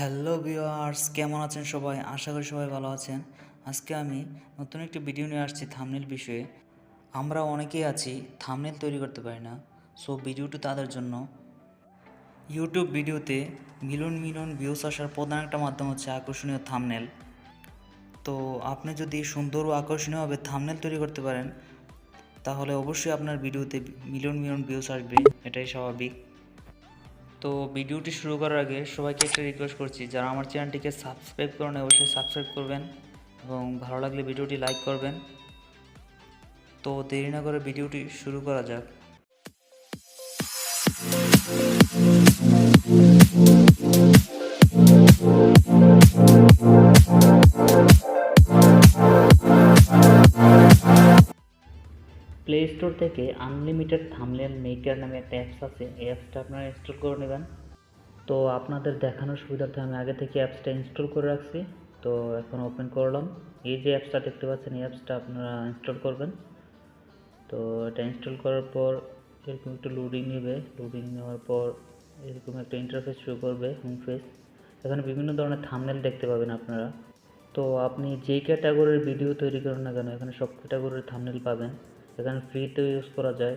Hello viewers, কেমন আছেন সবাই? আশা করি সবাই ভালো আছেন। আজকে আমি নতুন একটি ভিডিও নিয়ে আসছি থাম্বনেল বিষয়ে। আমরা অনেকেই আছি থাম্বনেল তৈরি করতে পারি না, সো ভিডিওটি তাদের জন্য। ইউটিউব ভিডিওতে মিলিয়ন মিলিয়ন ভিউস আসার প্রধান একটা মাধ্যম হচ্ছে আকর্ষণীয় থাম্বনেল। তো আপনি যদি সুন্দর ও আকর্ষণীয়ভাবে থাম্বনেল তৈরি করতে পারেন, তাহলে অবশ্যই আপনার ভিডিওতে মিলিয়ন মিলিয়ন ভিউস আসবে, এটাই স্বাভাবিক। তো ভিডিওটি শুরু করার আগে সবাইকে একটা রিকোয়েস্ট করছি, যারা আমার চ্যানেলটিকে সাবস্ক্রাইব করেন অবশ্যই সাবস্ক্রাইব করবেন এবং ভালো লাগলে ভিডিওটি লাইক করবেন। তো দেরি না করে ভিডিওটি শুরু করা যাক। প্লে স্টোর থেকে আনলিমিটেড থাম্বনেল মেকার নামে একটা অ্যাপস আছে, এই অ্যাপসটা আপনারা ইনস্টল করে নেবেন। তো আপনাদের দেখানোর সুবিধার্থে আমি আগে থেকে অ্যাপসটা ইনস্টল করে রাখছি। তো এখন ওপেন করলাম। এই যে অ্যাপসটা দেখতে পাচ্ছেন, এই অ্যাপসটা আপনারা ইনস্টল করবেন। তো এটা ইনস্টল করার পর এরকম একটু লোডিং নেবে। লোডিং নেওয়ার পর এরকম একটা ইন্টারফেস শো করবে, হোম পেজ। এখানে বিভিন্ন ধরনের থাম্বনেল দেখতে পাবেন আপনারা। তো আপনি যেই ক্যাটাগরির ভিডিও তৈরি করেন না কেন, এখানে সব ক্যাটাগরির থাম্বনেল পাবেন। এখানে ফ্রিতেও ইউজ করা যায়,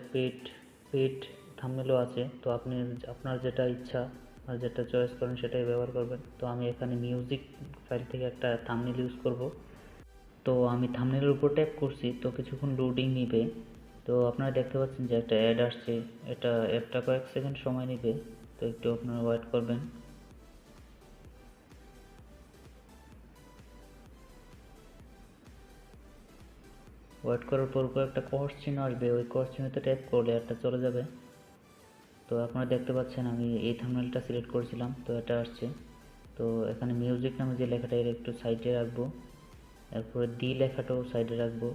পেইড থাম্বনেলও আছে। তো আপনি আপনার যেটা ইচ্ছা আর যেটা চয়েস করেন সেটাই ব্যবহার করবেন। তো আমি এখানে মিউজিক ফাইল থেকে একটা থাম্বনেল ইউজ করব। তো আমি থাম্বনেলের উপর ট্যাপ করছি, তো কিছুক্ষণ লোডিং নিবে। তো আপনারা দেখতে পাচ্ছেন যে একটা অ্যাড আসছে, এটা অ্যাডটা কয়েক সেকেন্ড সময় নেবে। তো একটু আপনারা ওয়েট করবেন। ওয়েট করার পর কয়েকটা ক্রস চিহ্ন আসবে, ওই ক্রস চিহ্নতে ট্যাপ করলে একটা চলে যাবে। তো আপনারা দেখতে পাচ্ছেন আমি এই থাম্বনেলটা সিলেক্ট করেছিলাম, তো এটা আসছে। তো এখানে মিউজিক নামে যে লেখাটা এর একটু সাইডে রাখবো, এরপরে দি লেখাটাও সাইডে রাখবো।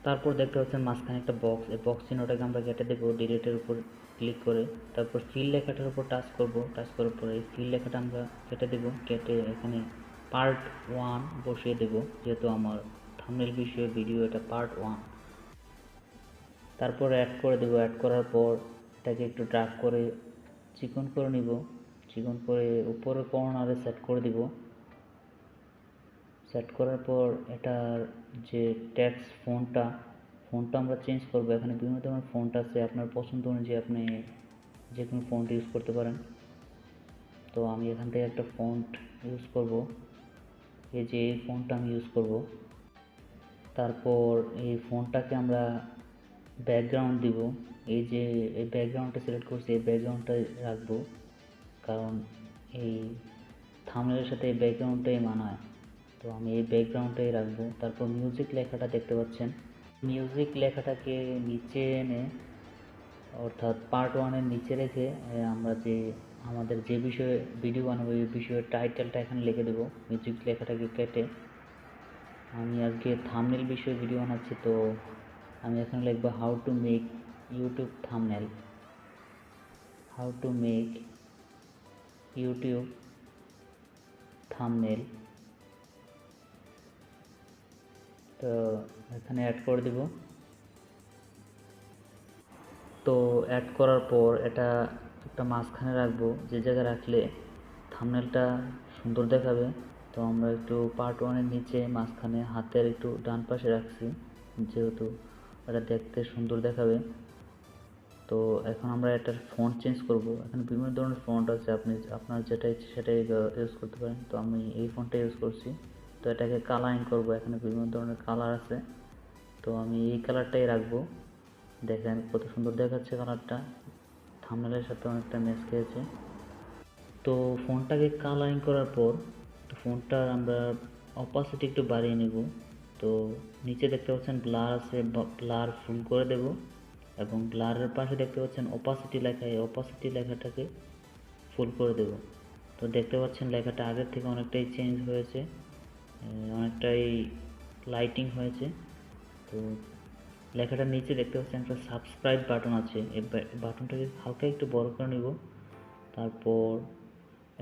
তারপর দেখতে পাচ্ছেন মাঝখানে একটা বক্স, এই বক্স চিহ্নটাকে আমরা কেটে দেবো ডিলিটের উপর ক্লিক করে। তারপর ফিল লেখাটার উপর টাচ করব, টাচ করার পরে এই ফিল লেখাটা আমরা কেটে দেব। কেটে এখানে পার্ট 1 বসিয়ে দেব, যেহেতু আমার থাম্বনেল বিষয়ে ভিডিও এটা পার্ট 1। তারপর অ্যাড করে দেব। অ্যাড করার পর এটাকে একটু ড্র্যাগ করে চিকন করে নিব। চিকন করে উপরের কর্নারে সেট করে দিব। সেট করার পর এটার যে টেক্সট ফন্টটা আমরা চেঞ্জ করব। এখানে বিভিন্ন ধরনের ফন্ট আছে, আপনার পছন্দ অনুযায়ী আপনি যে কোনো ফন্ট ইউজ করতে পারেন। তো আমি এখান থেকে একটা ফন্ট ইউজ করব, এই যে এই ফন্টটা আমি ইউজ করব। তারপর এই ফন্টটাকে আমরা ব্যাকগ্রাউন্ড দিব। এই যে এই ব্যাকগ্রাউন্ডটা সিলেক্ট করছি, এই ব্যাকগ্রাউন্ডটাই রাখবো, কারণ এই থাম্বনেলের সাথে এই ব্যাকগ্রাউন্ডটাই মানায়। তো আমি এই ব্যাকগ্রাউন্ডটাই রাখবো। তারপর মিউজিক লেখাটা দেখতে পাচ্ছেন, মিউজিক লেখাটাকে নিচে এনে, অর্থাৎ পার্ট 1-এর নিচে রেখে আমরা আমাদের যে বিষয়ে ভিডিও বানাবো এই বিষয়ের টাইটেলটা এখানে লিখে দেবো। মিউজিক লেখাটাকে কেটে আমি আজকে থাম্বনেল বিষয়ে ভিডিও বানাচ্ছি, তো আমি এখানে লিখবো how to make YouTube thumbnail, how to make YouTube thumbnail. তো এখানে অ্যাড করে দিব। তো অ্যাড করার পর এটা একটা মাঝখানে রাখবো, যে জায়গায় রাখলে থাম্বনেলটা সুন্দর দেখাবে। তো আমরা একটু পার্ট 1-এর নিচে মাঝখানে হাতের একটু ডান পাশে রাখছি, যেহেতু এটা দেখতে সুন্দর দেখাবে। তো এখন আমরা এটার ফন্ট চেঞ্জ করব। এখানে বিভিন্ন ধরনের ফন্ট আছে, আপনি আপনার যেটা ইচ্ছে সেটাই ইউজ করতে পারেন। তো আমি এই ফন্টটা ইউজ করছি। তো এটাকে কালারিং করব, এখানে বিভিন্ন ধরনের কালার আছে, তো আমি এই কালারটাই রাখবো। দেখেন কত সুন্দর দেখাচ্ছে কালারটা, থাম্বনেলের সাথে অনেকটা ম্যাচ খেয়েছে। তো ফন্টটাকে কালারিং করার পর ফন্টটার আমরা অপাসিটি একটু বাড়িয়ে নেব। তো নিচে দেখতে পাচ্ছেন ব্লার আছে, ব্লার ফুল করে দেব এবং ব্লারের পাশে দেখতে পাচ্ছেন অপাসিটি লেখা, এই অপাসিটি লেখাটাকে ফুল করে দেব। তো দেখতে পাচ্ছেন লেখাটা আগের থেকে অনেকটাই চেঞ্জ হয়েছে, অনেকটাই লাইটিং হয়েছে। তো লেখাটার নিচে দেখতে পাচ্ছেন একটা সাবস্ক্রাইব বাটন আছে, এই বাটনটাকে হালকা একটু বড় করে নিব। তারপর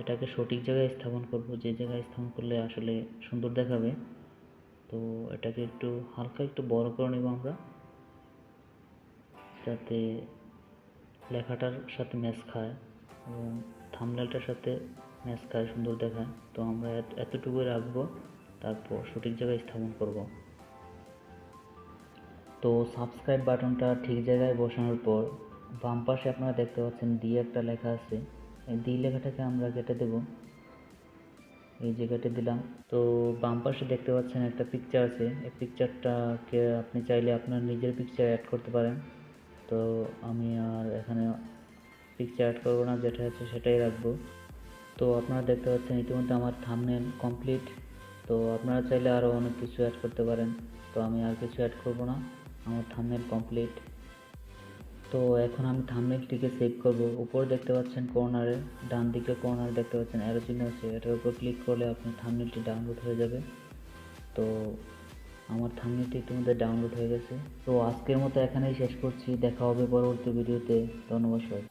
এটাকে সঠিক জায়গায় স্থাপন করব, যে জায়গায় স্থাপন করলে আসলে সুন্দর দেখাবে। তো এটাকে একটু হালকা একটু বড় করে নেব আমরা, যাতে লেখাটার সাথে ম্যাচ খায় এবং থাম্বনেলটার সাথে ম্যাচ খায়, সুন্দর দেখায়। তো আমরা এতটুকুই রাখবো, তারপর সঠিক জায়গায় স্থাপন করব। তো সাবস্ক্রাইব বাটনটা ঠিক জায়গায় বসানোর পর বাম পাশে আপনারা দেখতে পাচ্ছেন ডি একটা লেখা আছে, এই ডি লেখাটাকে আমরা কেটে দেব, এই যে কেটে দিলাম। তো বাম পাশে দেখতে পাচ্ছেন একটা পিকচার আছে, এই পিকচারটাকে আপনি চাইলে আপনার নিজের পিকচার অ্যাড করতে পারেন। তো আমি আর এখানে পিকচার অ্যাড করবো না, যেটা আছে সেটাই রাখবো। তো আপনারা দেখতে পাচ্ছেন ইতিমধ্যে আমার থাম্বনেল কমপ্লিট। তো আপনারা চাইলে আরও অনেক কিছু অ্যাড করতে পারেন, তো আমি আর কিছু অ্যাড করব না, আমার থাম্বনেল কমপ্লিট। তো এখন আমি থাম্বনেলটিকে সেভ করব। উপরে দেখতে পাচ্ছেন কর্নারে, ডান দিকে কর্নারে দেখতে পাচ্ছেন অ্যারো চিহ্ন আছে, এটার উপর ক্লিক করলে আপনার থাম্বনেলটি ডাউনলোড হয়ে যাবে। তো আমার থাম্বনেলটি ইতিমধ্যে ডাউনলোড হয়ে গেছে। তো আজকের মতো এখানেই শেষ করছি, দেখা হবে পরবর্তী ভিডিওতে। ধন্যবাদ সবাই।